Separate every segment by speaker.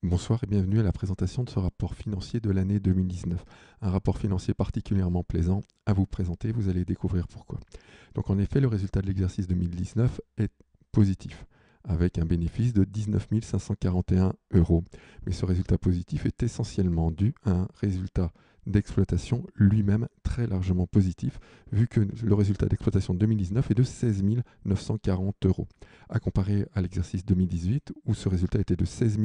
Speaker 1: Bonsoir et bienvenue à la présentation de ce rapport financier de l'année 2019. Un rapport financier particulièrement plaisant à vous présenter, vous allez découvrir pourquoi. Donc en effet, le résultat de l'exercice 2019 est positif, avec un bénéfice de 19 541 euros. Mais ce résultat positif est essentiellement dû à un résultat d'exploitation lui-même très largement positif, vu que le résultat d'exploitation 2019 est de 16 940 euros, à comparer à l'exercice 2018 où ce résultat était de 16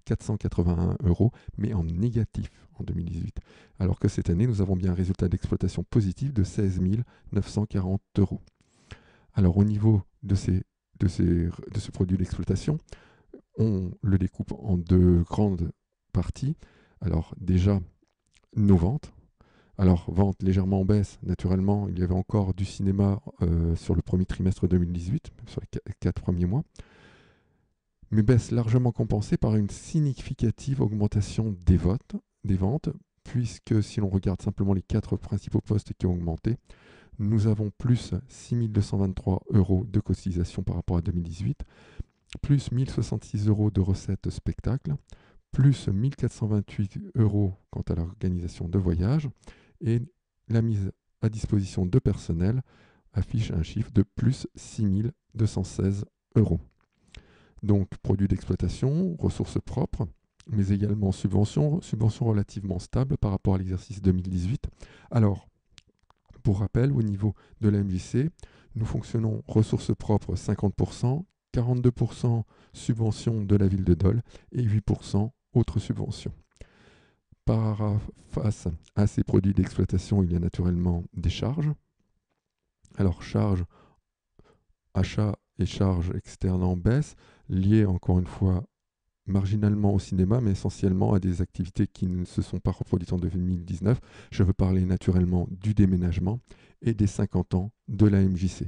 Speaker 1: 481 euros, mais en négatif en 2018. Alors que cette année, nous avons bien un résultat d'exploitation positif de 16 940 euros. Alors au niveau de ce produit d'exploitation, on le découpe en deux grandes parties. Alors déjà, nos ventes. Alors, ventes légèrement en baisse, naturellement, il y avait encore du cinéma sur le premier trimestre 2018, sur les 4 premiers mois, mais baisse largement compensée par une significative augmentation des ventes, puisque si l'on regarde simplement les 4 principaux postes qui ont augmenté, nous avons plus 6 223 euros de cotisation par rapport à 2018, plus 1066 euros de recettes spectacles, plus 1428 euros quant à l'organisation de voyage, et la mise à disposition de personnel affiche un chiffre de plus 6 216 euros. Donc produits d'exploitation, ressources propres, mais également subventions relativement stables par rapport à l'exercice 2018. Alors, pour rappel, au niveau de la MJC, nous fonctionnons ressources propres 50%, 42% subventions de la ville de Dole et 8% autres subventions. Face à ces produits d'exploitation, il y a naturellement des charges. Alors, charges, achats et charges externes en baisse, liées encore une fois marginalement au cinéma, mais essentiellement à des activités qui ne se sont pas reproduites en 2019. Je veux parler naturellement du déménagement et des 50 ans de la MJC.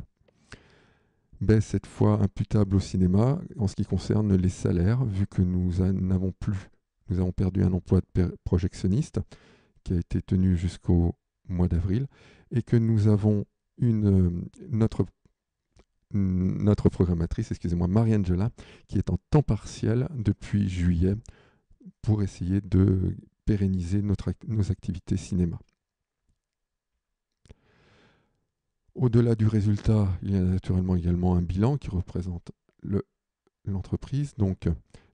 Speaker 1: Baisse cette fois imputable au cinéma en ce qui concerne les salaires, vu que nous avons perdu un emploi de projectionniste qui a été tenu jusqu'au mois d'avril et que nous avons notre programmatrice, Marie-Angela, qui est en temps partiel depuis juillet pour essayer de pérenniser nos activités cinéma. Au-delà du résultat, il y a naturellement également un bilan qui représente l'entreprise, donc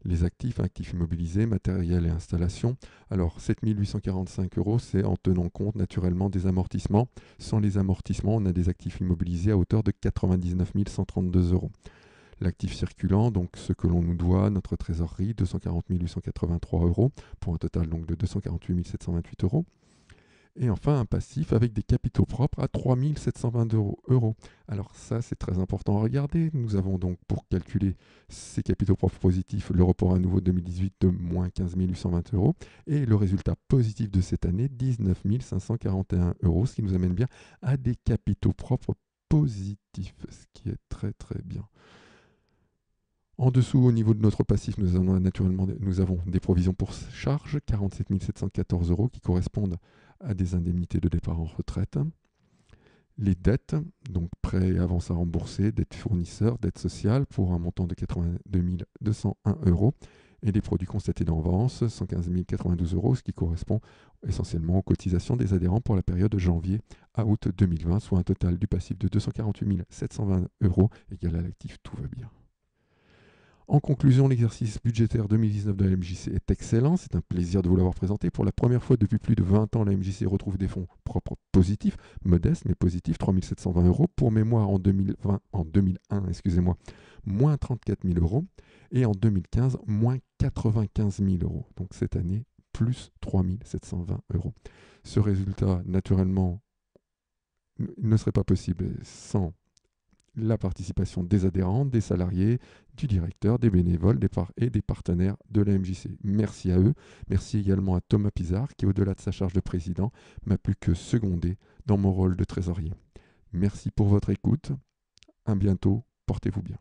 Speaker 1: les actifs immobilisés, matériel et installation. Alors 7 845 euros, c'est en tenant compte naturellement des amortissements. Sans les amortissements, on a des actifs immobilisés à hauteur de 99 132 euros. L'actif circulant, donc ce que l'on nous doit, notre trésorerie, 240 883 euros, pour un total donc de 248 728 euros. Et enfin, un passif avec des capitaux propres à 3 720 euros. Alors ça, c'est très important à regarder. Nous avons donc, pour calculer ces capitaux propres positifs, le report à nouveau 2018 de moins 15 820 euros. Et le résultat positif de cette année, 19 541 euros, ce qui nous amène bien à des capitaux propres positifs, ce qui est très très bien. En dessous, au niveau de notre passif, nous avons des provisions pour charges, 47 714 euros, qui correspondent à des indemnités de départ en retraite. Les dettes, donc prêts et avances à rembourser, dettes fournisseurs, dettes sociales pour un montant de 82 201 euros. Et les produits constatés d'avance, 115 092 euros, ce qui correspond essentiellement aux cotisations des adhérents pour la période de janvier à août 2020, soit un total du passif de 248 720 euros, égal à l'actif, tout va bien. En conclusion, l'exercice budgétaire 2019 de la MJC est excellent. C'est un plaisir de vous l'avoir présenté. Pour la première fois depuis plus de 20 ans, la MJC retrouve des fonds propres positifs, modestes mais positifs, 3 720 euros. Pour mémoire, en 2001, moins 34 000 euros. Et en 2015, moins 95 000 euros. Donc cette année, plus 3 720 euros. Ce résultat, naturellement, ne serait pas possible sans la participation des adhérents, des salariés, du directeur, des bénévoles et des partenaires de la MJC. Merci à eux. Merci également à Thomas Pizarre qui, au-delà de sa charge de président, m'a plus que secondé dans mon rôle de trésorier. Merci pour votre écoute. À bientôt. Portez-vous bien.